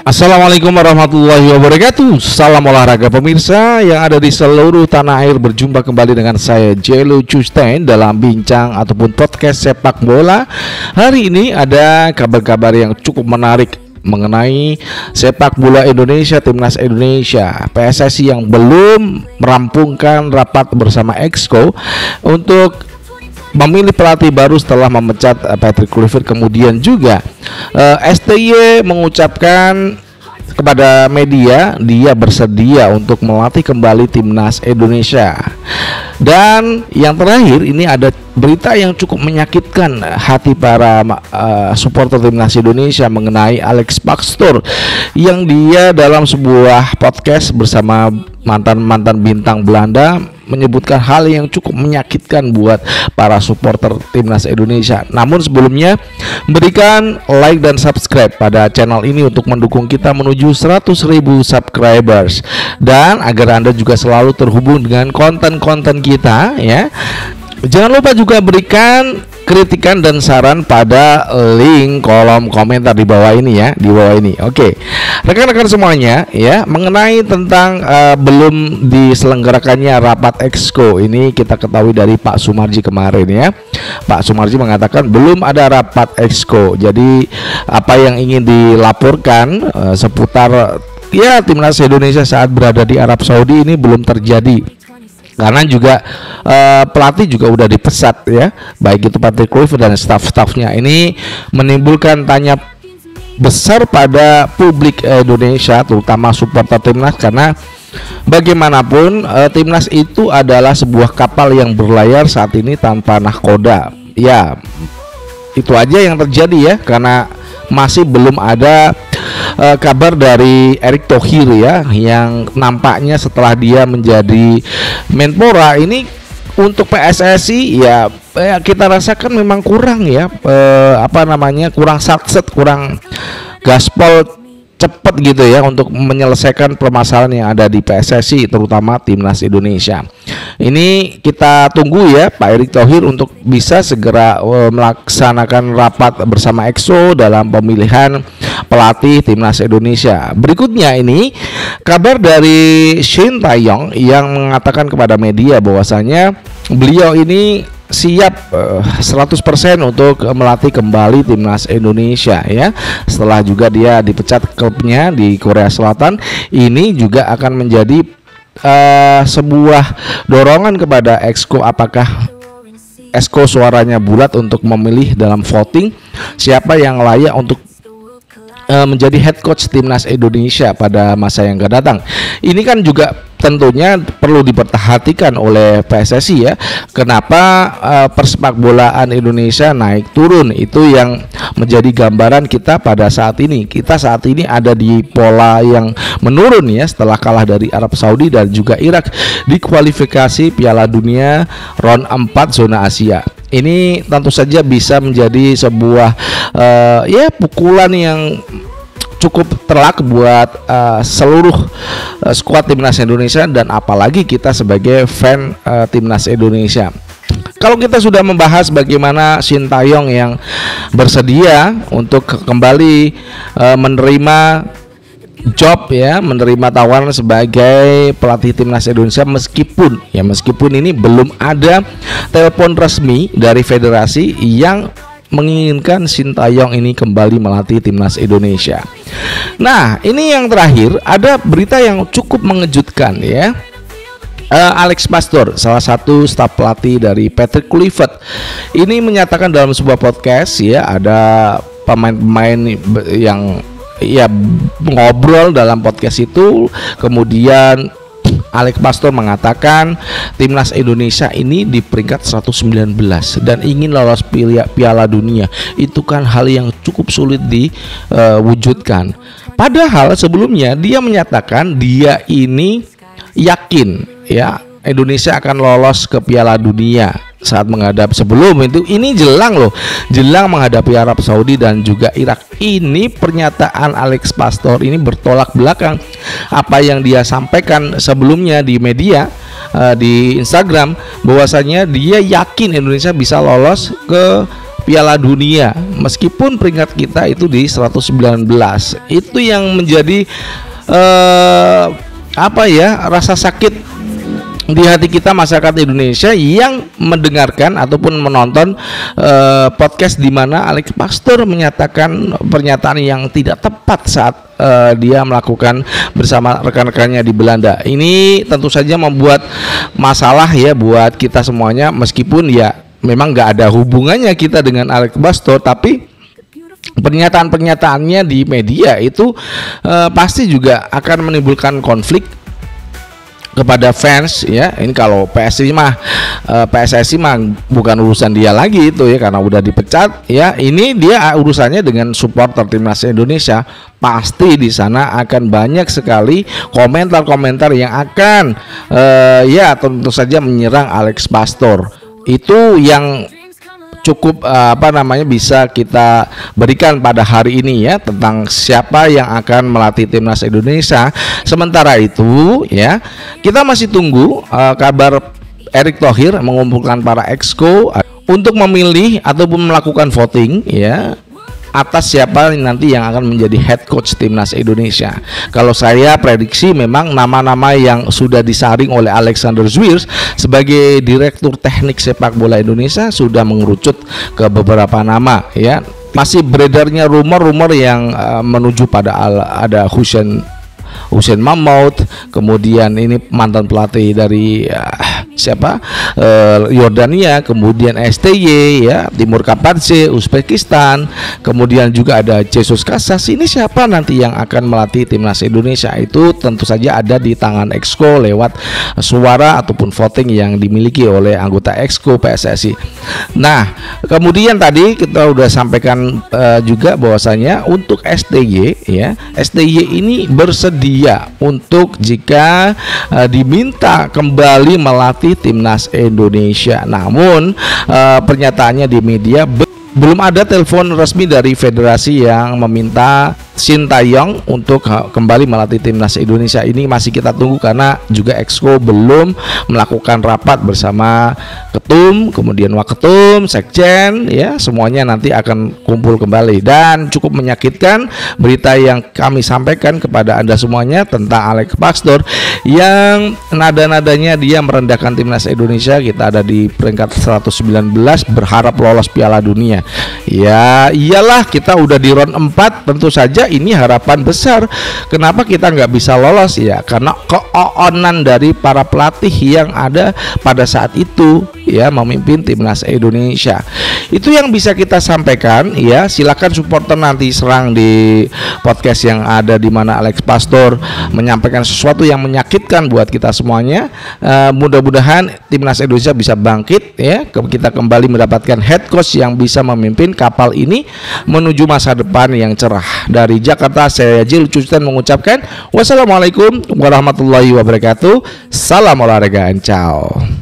Assalamualaikum warahmatullahi wabarakatuh. Salam olahraga pemirsa yang ada di seluruh tanah air. Berjumpa kembali dengan saya Jelo Custein dalam bincang ataupun podcast sepak bola. Hari ini ada kabar-kabar yang cukup menarik mengenai sepak bola Indonesia, timnas Indonesia. PSSI yang belum merampungkan rapat bersama Exco untuk memilih pelatih baru setelah memecat Patrick Kluivert. Kemudian juga STY mengucapkan kepada media dia bersedia untuk melatih kembali timnas Indonesia. Dan yang terakhir ini ada berita yang cukup menyakitkan hati para supporter timnas Indonesia mengenai Alex Pastoor, yang dia dalam sebuah podcast bersama mantan bintang Belanda menyebutkan hal yang cukup menyakitkan buat para supporter timnas Indonesia. Namun sebelumnya, berikan like dan subscribe pada channel ini untuk mendukung kita menuju 100.000 subscribers, dan agar Anda juga selalu terhubung dengan konten-konten kita ya. Jangan lupa juga berikan kritikan dan saran pada link kolom komentar di bawah ini ya, di bawah ini. Oke, rekan-rekan semuanya ya, mengenai tentang belum diselenggarakannya rapat Exco ini, kita ketahui dari Pak Sumarji kemarin ya. Pak Sumarji mengatakan belum ada rapat Exco. Jadi apa yang ingin dilaporkan seputar ya timnas Indonesia saat berada di Arab Saudi ini belum terjadi. Karena juga pelatih juga udah dipecat ya, baik itu Patrick Kluivert dan staff-staffnya. Ini menimbulkan tanya besar pada publik Indonesia, terutama supporter timnas, karena bagaimanapun timnas itu adalah sebuah kapal yang berlayar saat ini tanpa nahkoda. Ya, itu aja yang terjadi ya, karena masih belum ada kabar dari Erick Thohir ya, yang nampaknya setelah dia menjadi Menpora ini untuk PSSI ya, kita rasakan memang kurang ya, kurang satset, kurang gaspol cepat gitu ya untuk menyelesaikan permasalahan yang ada di PSSI, terutama timnas Indonesia. Ini kita tunggu ya Pak Erick Thohir untuk bisa segera melaksanakan rapat bersama Exco dalam pemilihan pelatih timnas Indonesia. Berikutnya ini kabar dari Shin Tae-yong yang mengatakan kepada media bahwasanya beliau ini siap 100% untuk melatih kembali timnas Indonesia ya. Setelah juga dia dipecat klubnya di Korea Selatan, ini juga akan menjadi sebuah dorongan kepada Exco. Apakah Exco suaranya bulat untuk memilih dalam voting siapa yang layak untuk menjadi head coach timnas Indonesia pada masa yang akan datang. Ini kan juga tentunya perlu diperhatikan oleh PSSI ya. Kenapa persepak bolaan Indonesia naik turun, itu yang menjadi gambaran kita pada saat ini. Kita saat ini ada di pola yang menurun ya, setelah kalah dari Arab Saudi dan juga Irak di kualifikasi Piala Dunia round 4 zona Asia. Ini tentu saja bisa menjadi sebuah ya pukulan yang cukup telak buat seluruh skuad timnas Indonesia, dan apalagi kita sebagai fan timnas Indonesia. Kalau kita sudah membahas bagaimana Shin Tae-yong yang bersedia untuk kembali menerima job ya, menerima tawaran sebagai pelatih timnas Indonesia, meskipun ini belum ada telepon resmi dari federasi yang menginginkan Shin Tae-yong ini kembali melatih timnas Indonesia. Nah, ini yang terakhir, ada berita yang cukup mengejutkan ya. Alex Pastoor, salah satu staf pelatih dari Patrick Kluivert, ini menyatakan dalam sebuah podcast ya, ada pemain-pemain yang ya ngobrol dalam podcast itu. Kemudian Alex Pastoor mengatakan timnas Indonesia ini di peringkat 119 dan ingin lolos Piala Dunia. Itu kan hal yang cukup sulit diwujudkan. Padahal sebelumnya dia menyatakan dia ini yakin ya Indonesia akan lolos ke Piala Dunia saat menghadap, sebelum itu ini jelang menghadapi Arab Saudi dan juga Irak. Ini pernyataan Alex Pastoor ini bertolak belakang apa yang dia sampaikan sebelumnya di media, di Instagram, bahwasanya dia yakin Indonesia bisa lolos ke Piala Dunia meskipun peringkat kita itu di 119. Itu yang menjadi rasa sakit di hati kita masyarakat Indonesia yang mendengarkan ataupun menonton podcast di mana Alex Pastoor menyatakan pernyataan yang tidak tepat saat dia melakukan bersama rekan-rekannya di Belanda. Ini tentu saja membuat masalah ya buat kita semuanya, meskipun ya memang nggak ada hubungannya kita dengan Alex Pastoor, tapi pernyataan-pernyataannya di media itu pasti juga akan menimbulkan konflik kepada fans ya. Ini kalau PSSI mah bukan urusan dia lagi itu ya, karena udah dipecat ya. Ini dia urusannya dengan supporter timnas Indonesia. Pasti di sana akan banyak sekali komentar-komentar yang akan tentu saja menyerang Alex Pastoor. Itu yang cukup bisa kita berikan pada hari ini ya, tentang siapa yang akan melatih timnas Indonesia. Sementara itu ya, kita masih tunggu kabar Erick Thohir mengumpulkan para exco untuk memilih ataupun melakukan voting ya atas siapa nanti yang akan menjadi head coach timnas Indonesia. Kalau saya prediksi memang nama-nama yang sudah disaring oleh Alexander Zwiers sebagai direktur teknik sepak bola Indonesia sudah mengerucut ke beberapa nama ya. Masih beredarnya rumor-rumor yang menuju pada ada Hussein Mahmoud, kemudian ini mantan pelatih dari Yordania, kemudian STY ya, Timur Kapadze, Uzbekistan, kemudian juga ada Jesus Casas. Ini siapa nanti yang akan melatih timnas Indonesia? Itu tentu saja ada di tangan exco lewat suara ataupun voting yang dimiliki oleh anggota exco PSSI. Nah, kemudian tadi kita udah sampaikan juga bahwasanya untuk STY ya, STY ini bersedia untuk jika diminta kembali melatih timnas Indonesia. Namun pernyataannya di media belum ada telepon resmi dari federasi yang meminta Shin Tae-yong untuk kembali melatih timnas Indonesia. Ini masih kita tunggu karena juga exco belum melakukan rapat bersama ketum, kemudian waketum, sekjen ya, semuanya nanti akan kumpul kembali. Dan cukup menyakitkan berita yang kami sampaikan kepada Anda semuanya tentang Alex Pastoor yang nada-nadanya dia merendahkan timnas Indonesia. Kita ada di peringkat 119 berharap lolos Piala Dunia. Ya iyalah, kita udah di round 4, tentu saja ini harapan besar. Kenapa kita nggak bisa lolos ya? Karena keoonan dari para pelatih yang ada pada saat itu ya, memimpin timnas Indonesia. Itu yang bisa kita sampaikan ya. Silakan supporter nanti serang di podcast yang ada di mana Alex Pastoor menyampaikan sesuatu yang menyakitkan buat kita semuanya. Mudah-mudahan timnas Indonesia bisa bangkit ya, kita kembali mendapatkan head coach yang bisa memimpin kapal ini menuju masa depan yang cerah. Dari Jakarta, saya Jil Custen mengucapkan wassalamualaikum warahmatullahi wabarakatuh. Salam olahraga, ciao.